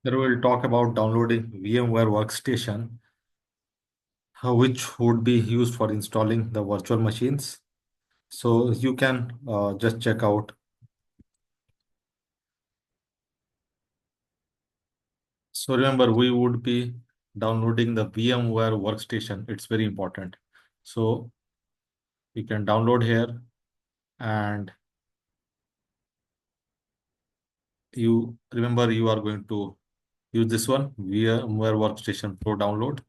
Here we'll talk about downloading VMware Workstation, which would be used for installing the virtual machines. So you can just check out. So remember, we would be downloading the VMware Workstation. It's very important. So you can download here, and you remember you are going to use this one, VMware Workstation Pro download.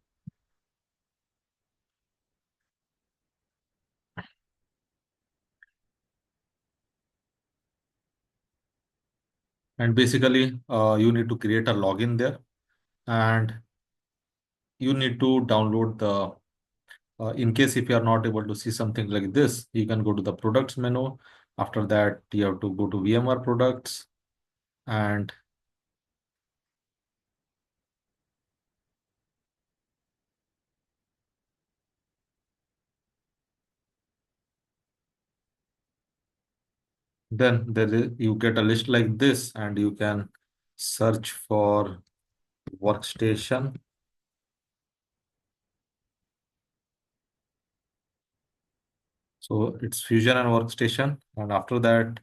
And basically, you need to create a login there, and you need to download the in case if you are not able to see something like this, you can go to the products menu. After that, you have to go to VMware products, and then you get a list like this, and you can search for workstation. So it's Fusion and Workstation, and after that,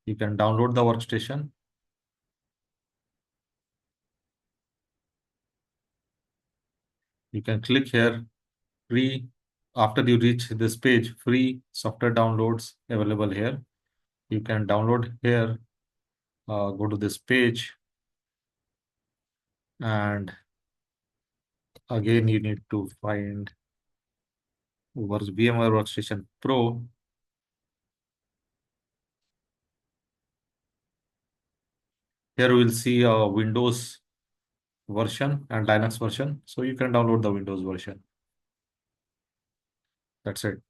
you can download the workstation. You can click here, free. After you reach this page, free software downloads available here. You can download here, go to this page, and again you need to find VMware Workstation Pro. Here we'll see a Windows version and Linux version. So you can download the Windows version. That's it.